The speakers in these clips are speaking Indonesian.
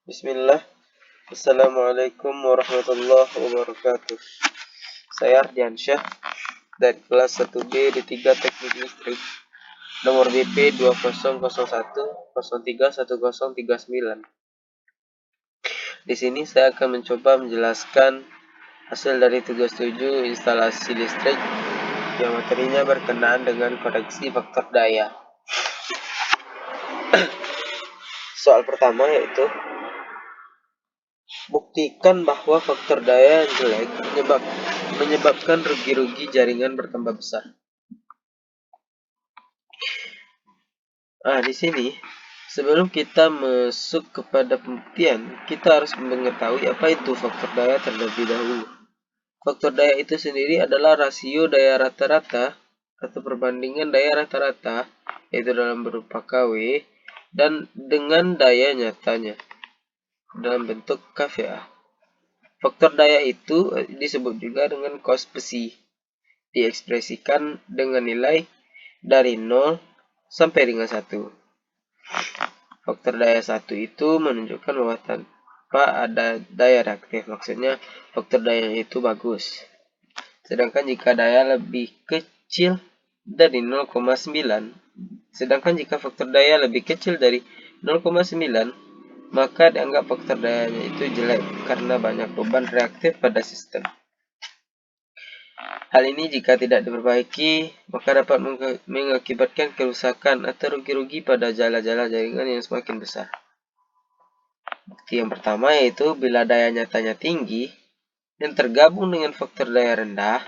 Bismillah. Assalamualaikum warahmatullahi wabarakatuh. Saya Ardiansyah dari kelas 1B di 3 Teknik Listrik, nomor BP 2001 031039. Di sini saya akan mencoba menjelaskan hasil dari tugas 7 instalasi listrik yang materinya berkenaan dengan koreksi faktor daya. Soal pertama yaitu buktikan bahwa faktor daya yang jelek menyebabkan rugi-rugi jaringan bertambah besar. Di sini sebelum kita masuk kepada pembuktian, kita harus mengetahui apa itu faktor daya terlebih dahulu. Faktor daya itu sendiri adalah rasio daya rata-rata atau perbandingan daya rata-rata, yaitu dalam berupa KW, dan dengan daya nyatanya dalam bentuk kVA. Faktor daya itu disebut juga dengan kos besi. Diekspresikan dengan nilai dari 0 sampai dengan 1. Faktor daya 1 itu menunjukkan bahwa tanpa ada daya reaktif. Maksudnya faktor daya itu bagus. Sedangkan jika daya lebih kecil dari 0,9, sedangkan jika faktor daya lebih kecil dari 0,9, maka dianggap faktor dayanya itu jelek karena banyak beban reaktif pada sistem. Hal ini jika tidak diperbaiki, maka dapat mengakibatkan kerusakan atau rugi-rugi pada jala-jala jaringan yang semakin besar. Bukti yang pertama yaitu bila daya nyatanya tinggi dan tergabung dengan faktor daya rendah,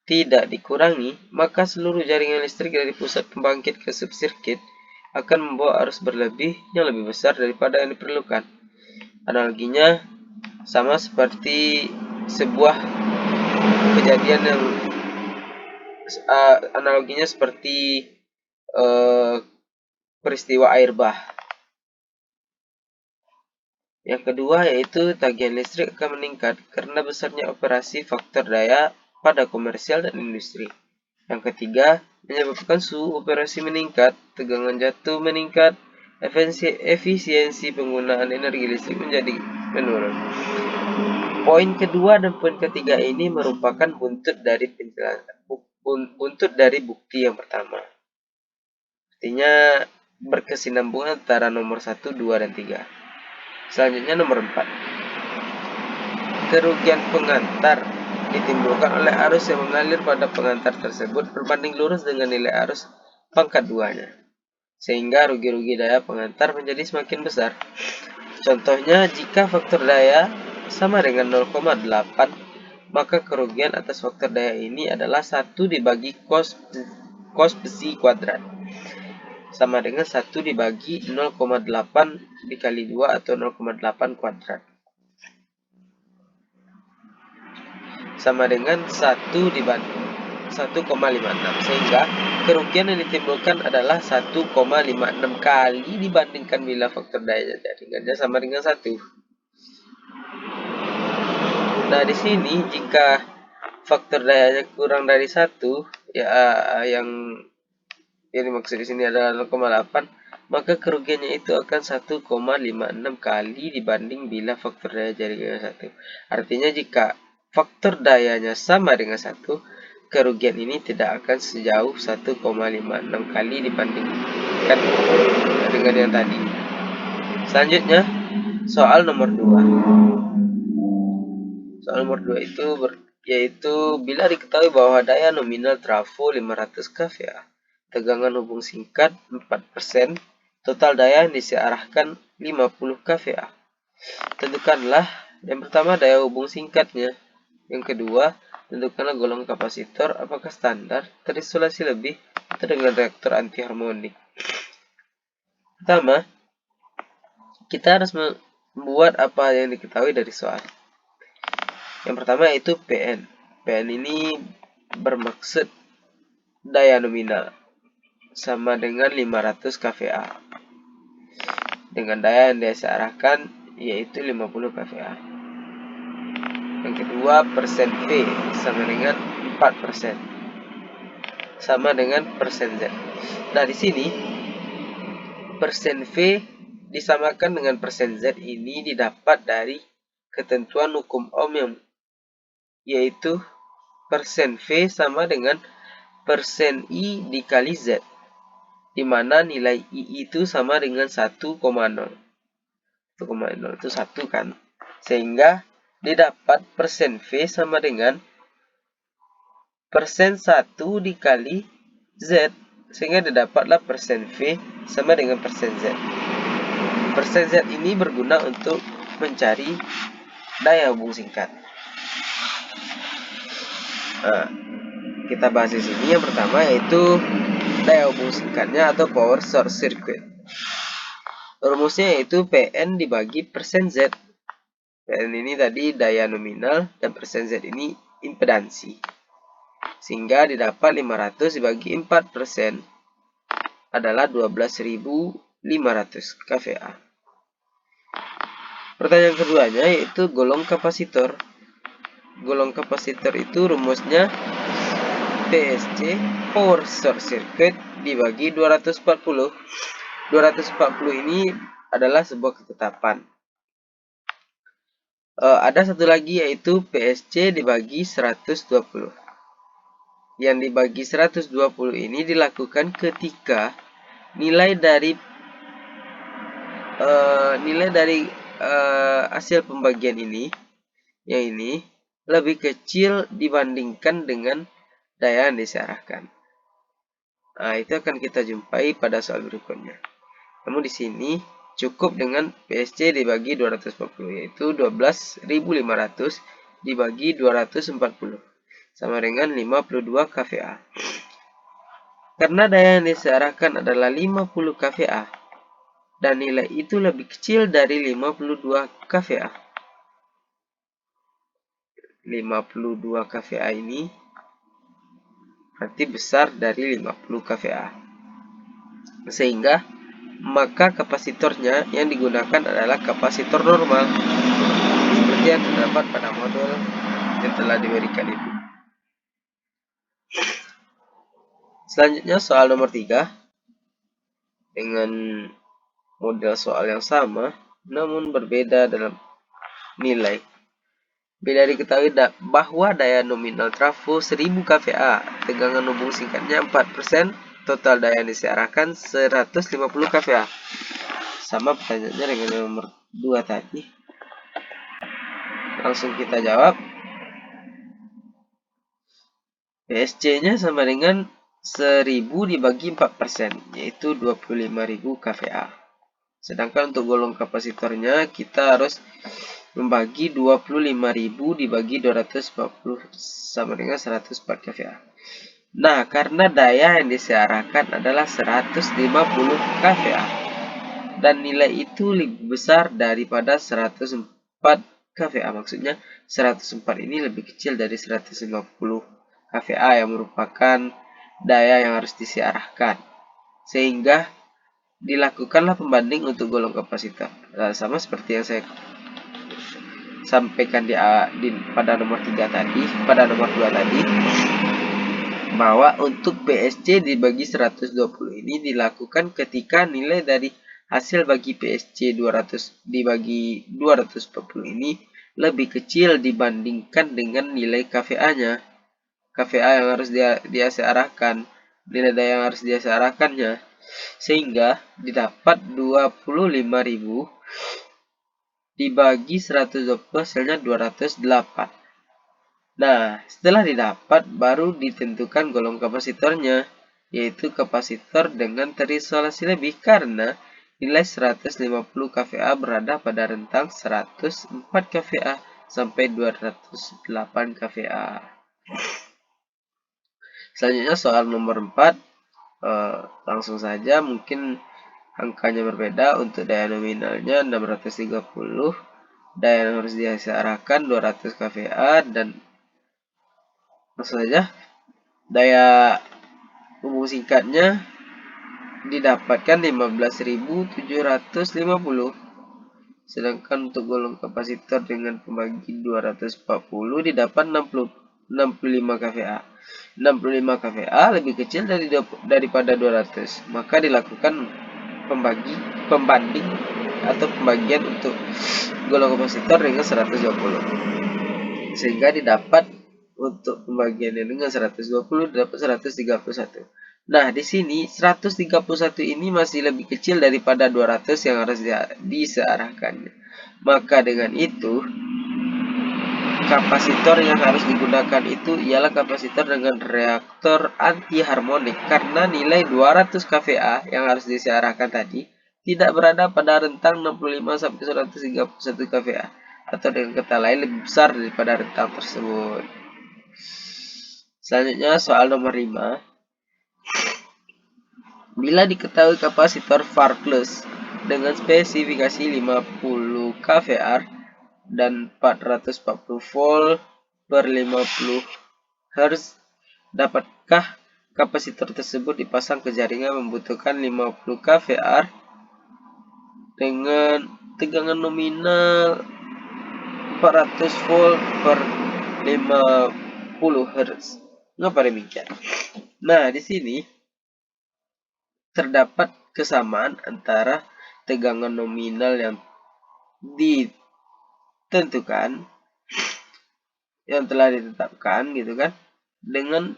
tidak dikurangi, maka seluruh jaringan listrik dari pusat pembangkit ke subsirkuit akan membawa arus berlebih yang lebih besar daripada yang diperlukan. Analoginya sama seperti sebuah kejadian yang peristiwa air bah. Yang kedua yaitu tagihan listrik akan meningkat karena besarnya operasi faktor daya pada komersial dan industri. Yang ketiga, menyebabkan suhu operasi meningkat, tegangan jatuh meningkat, efisiensi penggunaan energi listrik menjadi menurun. Poin kedua dan poin ketiga ini merupakan buntut dari bukti yang pertama. Artinya berkesinambungan antara nomor 1, 2, dan 3. Selanjutnya nomor 4. Kerugian pengantar ditimbulkan oleh arus yang mengalir pada pengantar tersebut berbanding lurus dengan nilai arus pangkat 2-nya. Sehingga rugi-rugi daya pengantar menjadi semakin besar. Contohnya, jika faktor daya sama dengan 0,8, maka kerugian atas faktor daya ini adalah 1 dibagi kos besi kuadrat. Sama dengan 1 dibagi 0,8 dikali 2 atau 0,8 kuadrat. Sama dengan 1 dibanding 1,56. Sehingga kerugian yang ditimbulkan adalah 1,56 kali dibandingkan bila faktor daya jaringannya sama dengan 1. Nah, di sini jika faktor dayanya kurang dari 1, yang dimaksud di sini adalah 0,8, maka kerugiannya itu akan 1,56 kali dibanding bila faktor daya jaringannya 1. Artinya jika faktor dayanya sama dengan 1, kerugian ini tidak akan sejauh 1,56 kali dibandingkan dengan yang tadi. Selanjutnya, soal nomor 2. Soal nomor 2 itu yaitu bila diketahui bahwa daya nominal trafo 500 kVA, tegangan hubung singkat 4%, total daya yang disearahkan 50 kVA. Tentukanlah yang pertama daya hubung singkatnya. Yang kedua, tentukanlah golongan kapasitor apakah standar, terisolasi lebih, atau dengan reaktor anti harmonik. Pertama, kita harus membuat apa yang diketahui dari soal. Yang pertama yaitu PN. PN ini bermaksud daya nominal sama dengan 500 kVA. Dengan daya yang disearahkan yaitu 50 kVA. Yang kedua, persen V sama dengan 4%. Sama dengan persen Z. Nah, di sini persen V disamakan dengan persen Z ini didapat dari ketentuan hukum Ohm, yaitu persen V sama dengan persen I dikali Z, di mana nilai I itu sama dengan 1,0. 1,0 itu 1 kan. Sehingga didapat persen V sama dengan persen 1 dikali Z. Sehingga didapatlah persen V sama dengan persen Z. Persen Z ini berguna untuk mencari daya hubung singkat. Nah, kita bahas di sini yang pertama yaitu daya hubung singkatnya atau power short circuit. Rumusnya yaitu PN dibagi persen Z. PN ini tadi daya nominal dan persen Z ini impedansi. Sehingga didapat 500 dibagi 4% adalah 12.500 kVA. Pertanyaan keduanya yaitu golong kapasitor. Golong kapasitor itu rumusnya PSC, power short circuit, dibagi 240. 240 ini adalah sebuah ketetapan. Ada satu lagi yaitu PSC dibagi 120. Yang dibagi 120 ini dilakukan ketika nilai dari hasil pembagian ini, yang ini lebih kecil dibandingkan dengan daya yang disearahkan. Nah, itu akan kita jumpai pada soal berikutnya. Namun di sini cukup dengan PSC dibagi 240, yaitu 12.500 dibagi 240 sama dengan 52 kVA. Karena daya yang disearahkan adalah 50 kVA dan nilai itu lebih kecil dari 52 kVA. 52 kVA ini berarti besar dari 50 kVA. Sehingga maka kapasitornya yang digunakan adalah kapasitor normal seperti yang terdapat pada modul yang telah diberikan itu. Selanjutnya soal nomor 3 dengan model soal yang sama namun berbeda dalam nilai. Bila diketahui bahwa daya nominal trafo 1000 kVA, tegangan hubung singkatnya 4%, total daya yang disearahkan 150 kVA. Sama pertanyaannya dengan nomor 2 tadi. Langsung kita jawab. PSC-nya sama dengan 1000 dibagi 4%, yaitu 25.000 kVA. Sedangkan untuk golong kapasitornya kita harus membagi 25.000 dibagi 240 sama dengan 104 kVA. Nah, karena daya yang disearahkan adalah 150 kVA dan nilai itu lebih besar daripada 104 kVA, maksudnya 104 ini lebih kecil dari 150 kVA yang merupakan daya yang harus disearahkan. Sehingga dilakukanlah pembanding untuk golong kapasitor. Sama seperti yang saya sampaikan pada nomor 3 tadi, pada nomor 2 tadi, bahwa untuk PSC dibagi 120 ini dilakukan ketika nilai dari hasil bagi PSC 200 dibagi 240 ini lebih kecil dibandingkan dengan nilai KVA-nya. KVA yang harus dia searahkan, nilai daya yang harus dia searahkannya. Sehingga didapat 25.000 dibagi 120 hasilnya 208. Nah, setelah didapat baru ditentukan golong kapasitornya, yaitu kapasitor dengan terisolasi lebih karena nilai 150 kVA berada pada rentang 104 kVA sampai 208 kVA. Selanjutnya soal nomor 4, langsung saja mungkin angkanya berbeda. Untuk daya nominalnya 630, daya yang harus disearahkan 200 kVA, dan langsung saja daya hubung singkatnya didapatkan 15.750. Sedangkan untuk golong kapasitor dengan pembagi 240 didapat 65 kVA. 65 kVA lebih kecil daripada 200. Maka dilakukan pembanding atau pembagian untuk golongan kapasitor dengan 120, sehingga didapat untuk pembagiannya dengan 120 dapat 131. Nah, di sini 131 ini masih lebih kecil daripada 200 yang harus disearahkan. Maka dengan itu, kapasitor yang harus digunakan itu ialah kapasitor dengan reaktor anti harmonik, karena nilai 200 kVA yang harus disearahkan tadi tidak berada pada rentang 65 sampai 131 kVA, atau dengan kata lain lebih besar daripada rentang tersebut. Selanjutnya soal nomor 5. Bila diketahui kapasitor VAR plus dengan spesifikasi 50 kVAR dan 440 volt per 50 Hz, dapatkah kapasitor tersebut dipasang ke jaringan membutuhkan 50 kVAR dengan tegangan nominal 400 volt per 50 Hz? Mengapa demikian? Nah, di sini terdapat kesamaan antara tegangan nominal yang ditentukan, yang telah ditetapkan gitu kan, dengan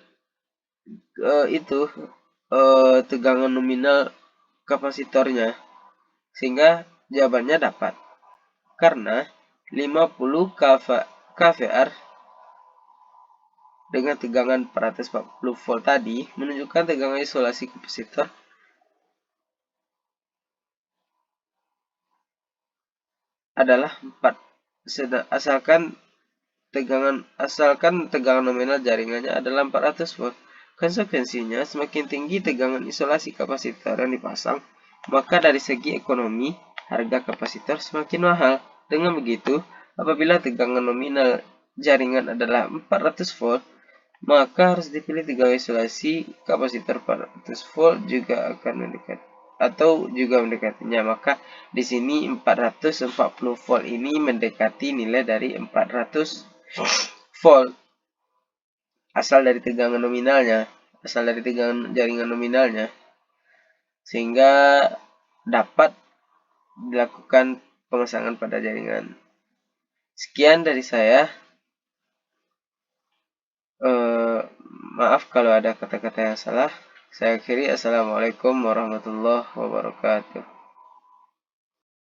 tegangan nominal kapasitornya, sehingga jawabannya dapat, karena 50 kVAR dengan tegangan 440 volt tadi menunjukkan tegangan isolasi kapasitor adalah 4, asalkan tegangan nominal jaringannya adalah 400 volt. Konsekuensinya, semakin tinggi tegangan isolasi kapasitor yang dipasang, maka dari segi ekonomi, harga kapasitor semakin mahal. Dengan begitu, apabila tegangan nominal jaringan adalah 400 volt, maka harus dipilih tegangan isolasi kapasitor 400 volt juga akan mendekatinya. Maka di sini 440 volt ini mendekati nilai dari 400 volt asal dari tegangan jaringan nominalnya, sehingga dapat dilakukan pemasangan pada jaringan. Sekian dari saya. Maaf kalau ada kata-kata yang salah. Saya akhiri. Assalamualaikum warahmatullahi wabarakatuh.